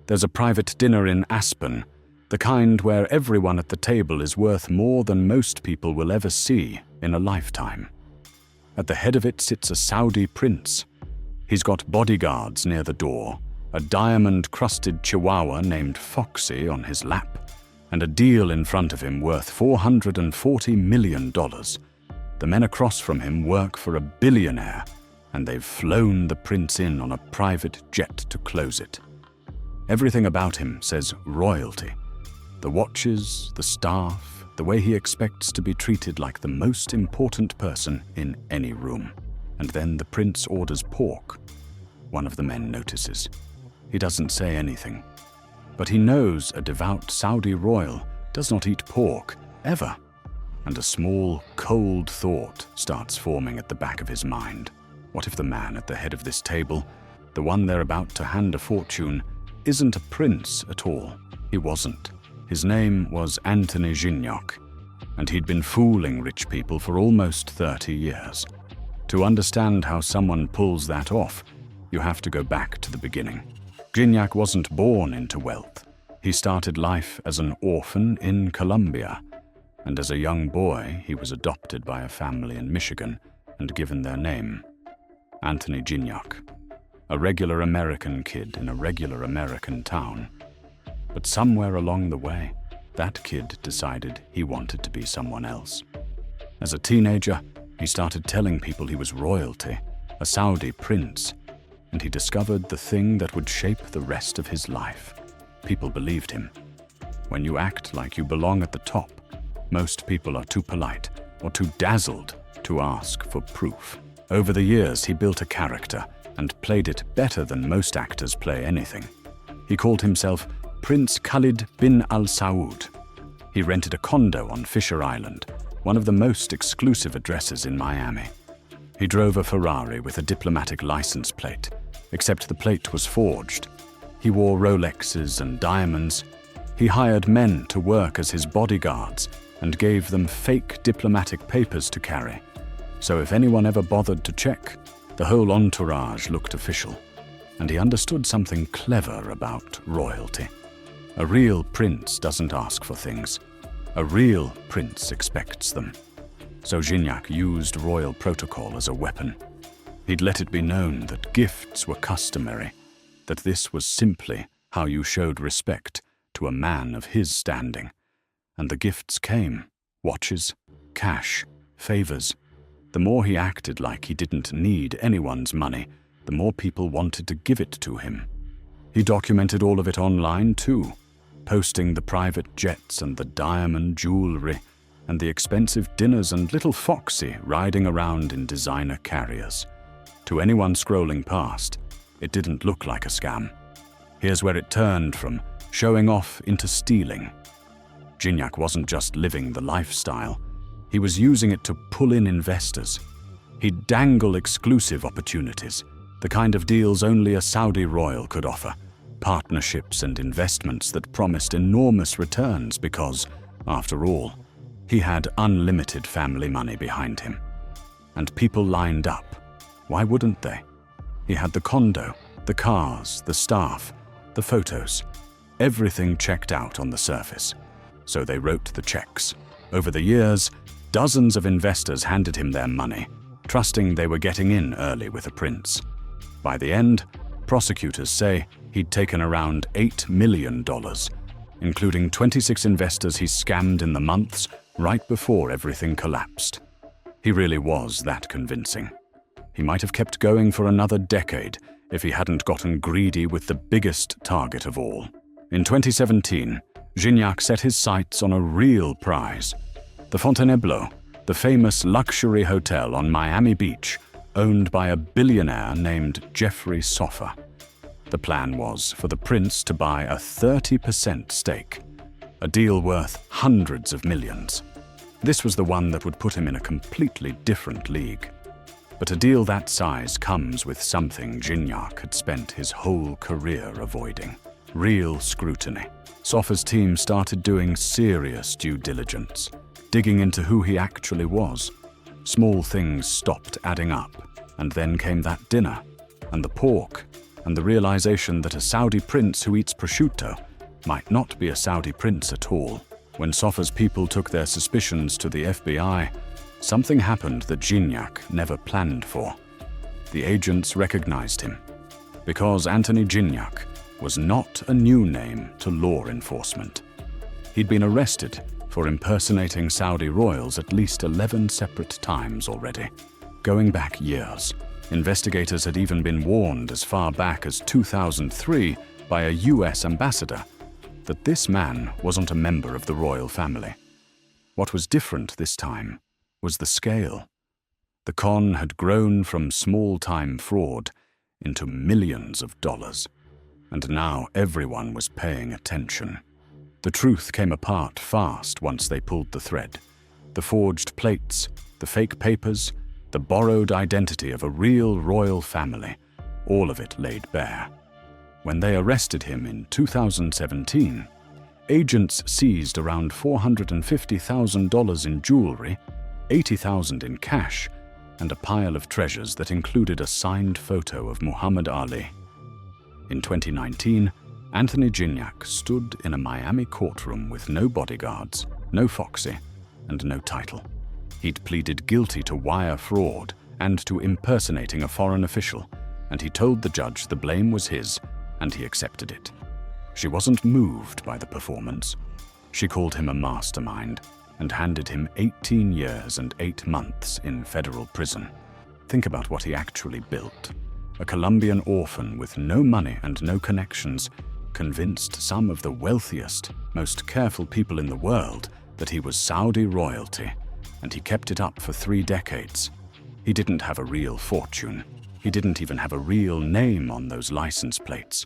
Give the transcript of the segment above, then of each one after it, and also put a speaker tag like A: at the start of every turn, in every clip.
A: There's a private dinner in Aspen, the kind where everyone at the table is worth more than most people will ever see in a lifetime. At the head of it sits a Saudi prince. He's got bodyguards near the door, a diamond-crusted Chihuahua named Foxy on his lap, and a deal in front of him worth $440 million. The men across from him work for a billionaire, and they've flown the prince in on a private jet to close it. Everything about him says royalty. The watches, the staff, the way he expects to be treated like the most important person in any room. And then the prince orders pork. One of the men notices. He doesn't say anything. But he knows a devout Saudi royal does not eat pork, ever. And a small, cold thought starts forming at the back of his mind. What if the man at the head of this table, the one they're about to hand a fortune, isn't a prince at all? He wasn't. His name was Anthony Gignac, and he'd been fooling rich people for almost 30 years. To understand how someone pulls that off, you have to go back to the beginning. Gignac wasn't born into wealth. He started life as an orphan in Colombia, and as a young boy, he was adopted by a family in Michigan and given their name, Anthony Gignac, a regular American kid in a regular American town. But somewhere along the way, that kid decided he wanted to be someone else. As a teenager, he started telling people he was royalty, a Saudi prince, and he discovered the thing that would shape the rest of his life. People believed him. When you act like you belong at the top, most people are too polite or too dazzled to ask for proof. Over the years, he built a character and played it better than most actors play anything. He called himself Prince Khalid bin Al-Saud. He rented a condo on Fisher Island, one of the most exclusive addresses in Miami. He drove a Ferrari with a diplomatic license plate, except the plate was forged. He wore Rolexes and diamonds. He hired men to work as his bodyguards and gave them fake diplomatic papers to carry. So if anyone ever bothered to check, the whole entourage looked official. And he understood something clever about royalty. A real prince doesn't ask for things. A real prince expects them. So Gignac used royal protocol as a weapon. He'd let it be known that gifts were customary, that this was simply how you showed respect to a man of his standing. And the gifts came: watches, cash, favors. The more he acted like he didn't need anyone's money, the more people wanted to give it to him. He documented all of it online too, posting the private jets and the diamond jewelry and the expensive dinners and little Foxy riding around in designer carriers. To anyone scrolling past, it didn't look like a scam. Here's where it turned from showing off into stealing. Gignac wasn't just living the lifestyle, he was using it to pull in investors. He'd dangle exclusive opportunities, the kind of deals only a Saudi royal could offer. Partnerships and investments that promised enormous returns because, after all, he had unlimited family money behind him. And people lined up. Why wouldn't they? He had the condo, the cars, the staff, the photos. Everything checked out on the surface. So they wrote the checks. Over the years, dozens of investors handed him their money, trusting they were getting in early with a prince. By the end, prosecutors say he'd taken around $8 million, including 26 investors he scammed in the months right before everything collapsed. He really was that convincing. He might have kept going for another decade if he hadn't gotten greedy with the biggest target of all. In 2017, Gignac set his sights on a real prize. The Fontainebleau, the famous luxury hotel on Miami Beach, owned by a billionaire named Jeffrey Soffer. The plan was for the prince to buy a 30% stake, a deal worth hundreds of millions. This was the one that would put him in a completely different league. But a deal that size comes with something Gignac had spent his whole career avoiding: real scrutiny. Soffer's team started doing serious due diligence, digging into who he actually was. Small things stopped adding up, and then came that dinner, and the pork, and the realization that a Saudi prince who eats prosciutto might not be a Saudi prince at all. When Safa's people took their suspicions to the FBI, something happened that Gignac never planned for. The agents recognized him, because Anthony Gignac was not a new name to law enforcement. He'd been arrested for impersonating Saudi royals at least 11 separate times already. Going back years, investigators had even been warned as far back as 2003 by a US ambassador that this man wasn't a member of the royal family. What was different this time was the scale. The con had grown from small-time fraud into millions of dollars, and now everyone was paying attention. The truth came apart fast once they pulled the thread. The forged plates, the fake papers, the borrowed identity of a real royal family, all of it laid bare. When they arrested him in 2017, agents seized around $450,000 in jewelry, $80,000 in cash, and a pile of treasures that included a signed photo of Muhammad Ali. In 2019, Anthony Gignac stood in a Miami courtroom with no bodyguards, no Foxy, and no title. He'd pleaded guilty to wire fraud and to impersonating a foreign official, and he told the judge the blame was his, and he accepted it. She wasn't moved by the performance. She called him a mastermind and handed him 18 years and 8 months in federal prison. Think about what he actually built. A Colombian orphan with no money and no connections convinced some of the wealthiest, most careful people in the world that he was Saudi royalty, and he kept it up for 3 decades. He didn't have a real fortune. He didn't even have a real name on those license plates.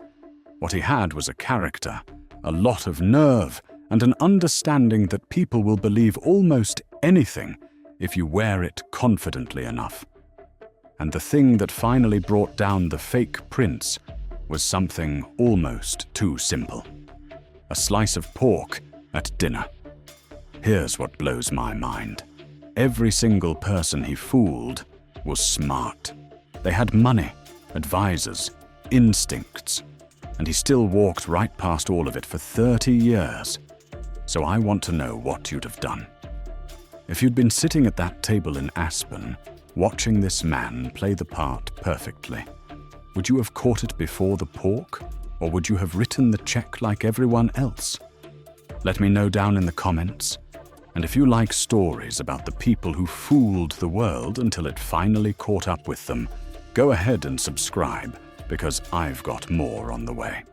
A: What he had was a character, a lot of nerve, and an understanding that people will believe almost anything if you wear it confidently enough. And the thing that finally brought down the fake prince was something almost too simple. A slice of pork at dinner. Here's what blows my mind. Every single person he fooled was smart. They had money, advisors, instincts, and he still walked right past all of it for 30 years. So I want to know what you'd have done. If you'd been sitting at that table in Aspen, watching this man play the part perfectly, would you have caught it before the pork, or would you have written the check like everyone else? Let me know down in the comments. And if you like stories about the people who fooled the world until it finally caught up with them, go ahead and subscribe, because I've got more on the way.